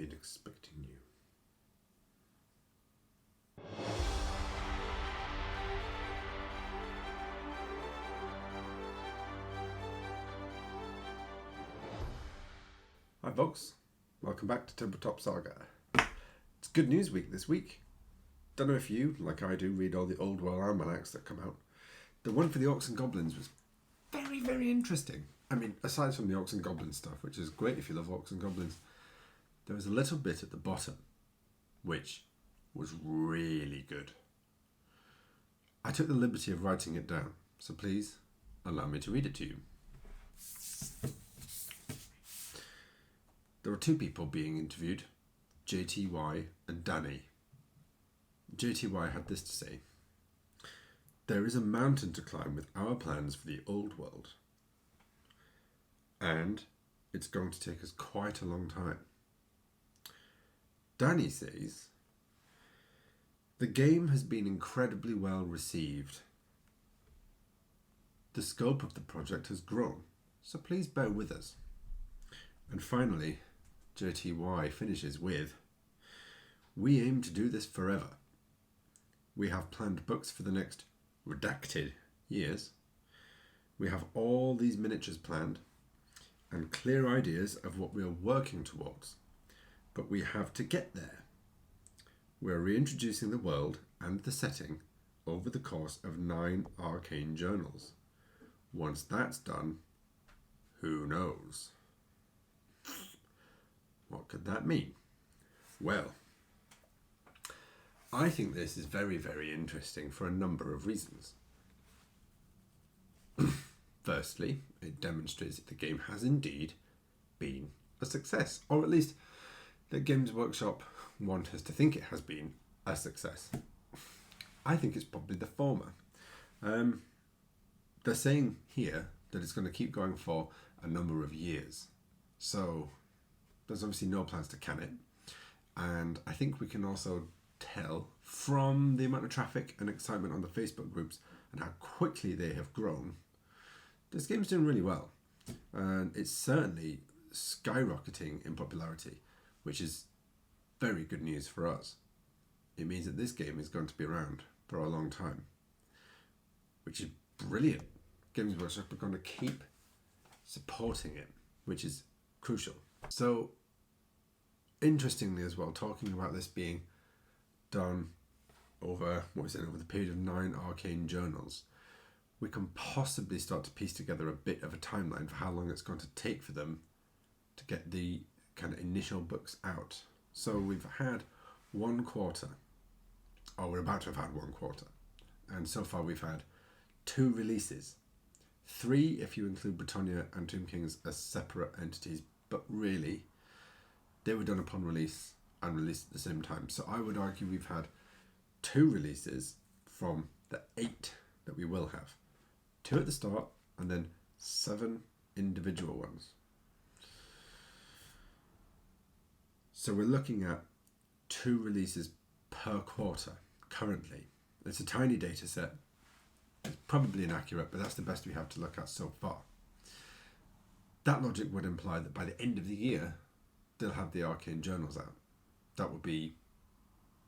been expecting you. Hi folks, welcome back to Tabletop Saga. It's Good News Week this week. Don't know if you, like I do, read all the Old World almanacs that come out. The one for the Orcs and Goblins was very, very interesting. I mean, aside from the Orcs and Goblins stuff, which is great if you love Orcs and Goblins, there was a little bit at the bottom which was really good. I took the liberty of writing it down, so please allow me to read it to you. There were two people being interviewed, JTY and Danny. JTY had this to say: "There is a mountain to climb with our plans for the old world. And it's going to take us quite a long time." Danny says, "The game has been incredibly well received. The scope of the project has grown, so please bear with us." And finally, JTY finishes with, "We aim to do this forever. We have planned books for the next redacted years. We have all these miniatures planned and clear ideas of what we are working towards. But we have to get there. We are reintroducing the world and the setting over the course of 9 arcane journals. Once that's done, who knows?" What could that mean? Well, I think this is very, very interesting for a number of reasons. Firstly, it demonstrates that the game has indeed been a success, or at least that Games Workshop want us to think it has been a success. I think it's probably the former. They're saying here that it's going to keep going for a number of years. So there's obviously no plans to can it. And I think we can also tell from the amount of traffic and excitement on the Facebook groups and how quickly they have grown, this game's doing really well. And it's certainly skyrocketing in popularity, which is very good news for us. It means that this game is going to be around for a long time, which is brilliant. Games Workshop are going to keep supporting it, which is crucial. So, interestingly as well, talking about this being done over the period of 9 arcane journals, we can possibly start to piece together a bit of a timeline for how long it's going to take for them to get the kind of initial books out. So we've had 1 quarter, or we're about to have had 1 quarter, and so far we've had 2 releases. 3 if you include Britannia and Tomb Kings as separate entities, but really they were done upon release and released at the same time. So I would argue we've had 2 releases from the 8 that we will have. 2 at the start and then 7 individual ones. So we're looking at 2 releases per quarter currently. It's a tiny data set. It's probably inaccurate, but that's the best we have to look at so far. That logic would imply that by the end of the year, they'll have the arcane journals out. That would be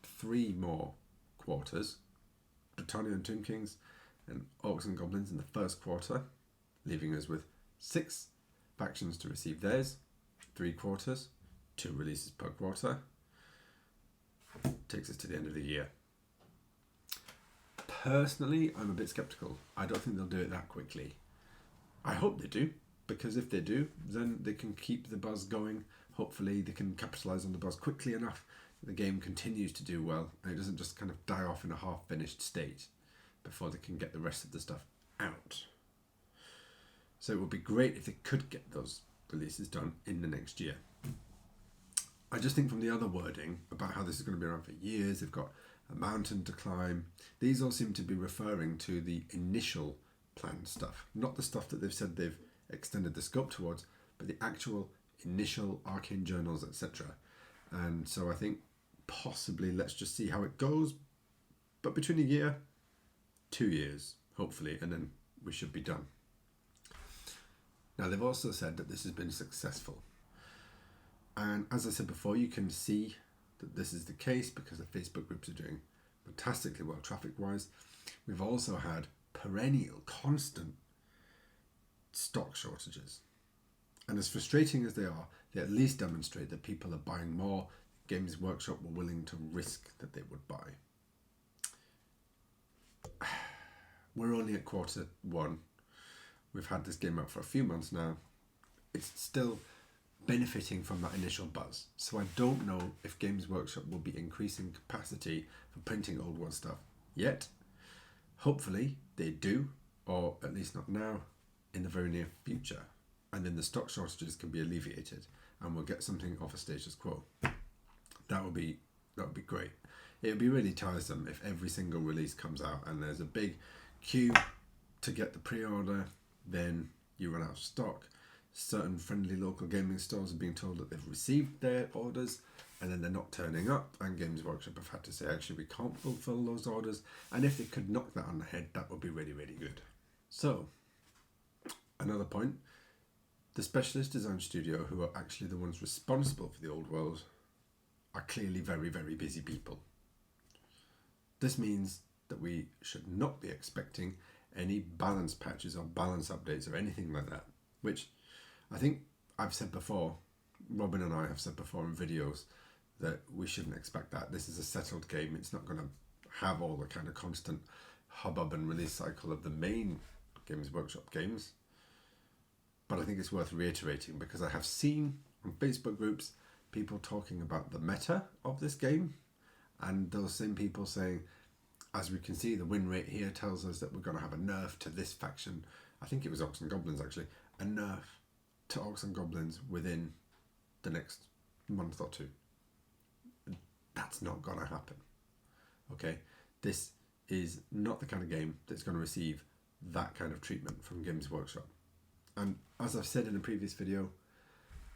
3 more quarters. Britannia and Tomb Kings and Orcs and Goblins in the first quarter, leaving us with 6 factions to receive theirs, 3 quarters, 2 releases per quarter. Takes us to the end of the year. Personally, I'm a bit skeptical. I don't think they'll do it that quickly. I hope they do, because if they do, then they can keep the buzz going. Hopefully they can capitalise on the buzz quickly enough that the game continues to do well and it doesn't just kind of die off in a half-finished state before they can get the rest of the stuff out. So it would be great if they could get those releases done in the next year. I just think from the other wording about how this is going to be around for years, they've got a mountain to climb. These all seem to be referring to the initial planned stuff, not the stuff that they've said they've extended the scope towards, but the actual initial arcane journals, etc. And so I think possibly let's just see how it goes, but between a year, 2 years, hopefully, and then we should be done. Now, they've also said that this has been successful. And as I said before, you can see that this is the case because the Facebook groups are doing fantastically well traffic-wise. We've also had perennial, constant stock shortages. And as frustrating as they are, they at least demonstrate that people are buying more. Games Workshop were willing to risk that they would buy. We're only at Q1. We've had this game out for a few months now. It's still benefiting from that initial buzz. So I don't know if Games Workshop will be increasing capacity for printing Old World stuff yet. Hopefully they do, or at least not now, in the very near future. And then the stock shortages can be alleviated and we'll get something off a status quo. That would be great. It would be really tiresome if every single release comes out and there's a big queue to get the pre-order, then you run out of stock. Certain friendly local gaming stores are being told that they've received their orders and then they're not turning up, and Games Workshop have had to say actually we can't fulfill those orders. And if they could knock that on the head, that would be really, really good. So another point, the specialist design studio, who are actually the ones responsible for the Old World, are clearly very, very busy people. This means that we should not be expecting any balance patches or balance updates or anything like that, which I think I've said before, Robin and I have said before in videos, that we shouldn't expect that. This is a settled game. It's not going to have all the kind of constant hubbub and release cycle of the main Games Workshop games. But I think it's worth reiterating because I have seen on Facebook groups people talking about the meta of this game, and those same people saying, as we can see, the win rate here tells us that we're going to have a nerf to this faction. I think it was Orcs and Goblins actually. A nerf to Orcs and Goblins within the next month or two. That's not going to happen. Okay, this is not the kind of game that's going to receive that kind of treatment from Games Workshop. And as I've said in a previous video,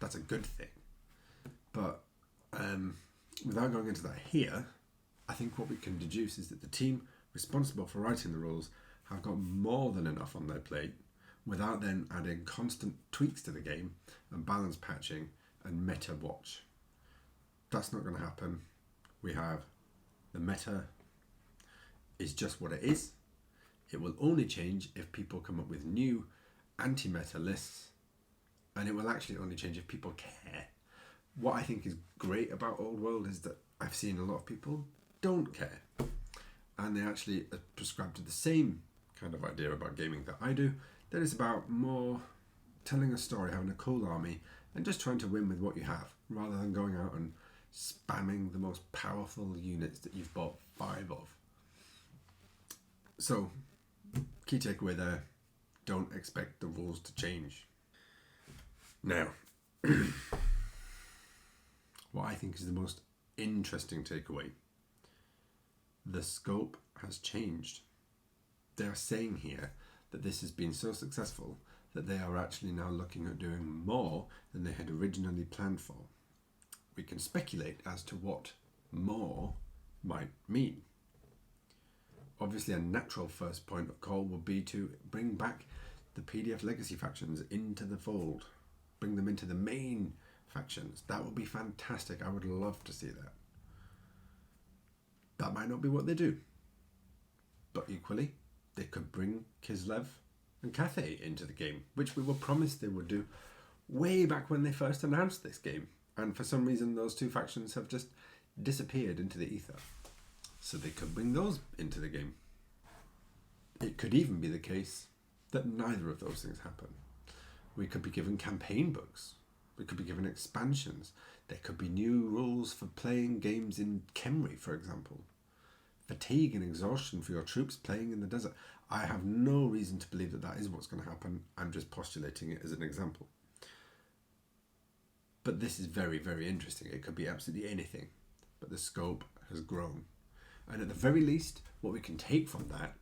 that's a good thing. But without going into that here, I think what we can deduce is that the team responsible for writing the rules have got more than enough on their plate without then adding constant tweaks to the game and balance patching and meta watch. That's not going to happen. We have the meta is just what it is. It will only change if people come up with new anti-meta lists, and it will actually only change if people care. What I think is great about Old World is that I've seen a lot of people don't care, and they actually prescribe to the same kind of idea about gaming that I do, that is about more telling a story, having a cool army, and just trying to win with what you have, rather than going out and spamming the most powerful units that you've bought 5 of. So, key takeaway there, don't expect the rules to change. Now, what I think is the most interesting takeaway, the scope has changed. They are saying here that this has been so successful that they are actually now looking at doing more than they had originally planned for. We can speculate as to what more might mean. Obviously, a natural first point of call would be to bring back the PDF legacy factions into the fold, bring them into the main factions. That would be fantastic. I would love to see that. That might not be what they do, but equally, they could bring Kislev and Cathay into the game, which we were promised they would do way back when they first announced this game. And for some reason, those two factions have just disappeared into the ether. So they could bring those into the game. It could even be the case that neither of those things happen. We could be given campaign books. We could be given expansions. There could be new rules for playing games in Khemri, for example. Fatigue and exhaustion for your troops playing in the desert. I have no reason to believe that that is what's going to happen. I'm just postulating it as an example. But this is very, very interesting. It could be absolutely anything. But the scope has grown. And at the very least, what we can take from that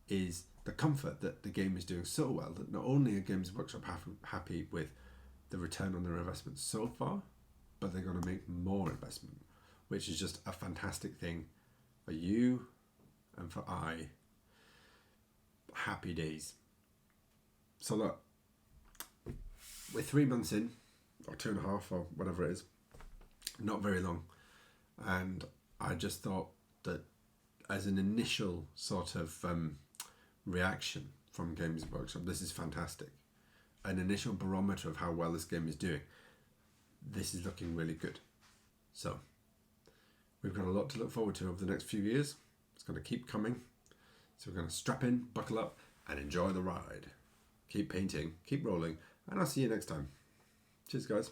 is the comfort that the game is doing so well that not only are Games Workshop happy with the return on their investment so far, but they're going to make more investment, which is just a fantastic thing for you and for I. Happy days. So look, we're 3 months in, or 2.5, or whatever it is, not very long. And I just thought that as an initial sort of reaction from Games Workshop, this is fantastic. An initial barometer of how well this game is doing. This is looking really good. So we've got a lot to look forward to over the next few years. It's going to keep coming. So we're going to strap in, buckle up, and enjoy the ride. Keep painting, keep rolling, and I'll see you next time. Cheers, guys.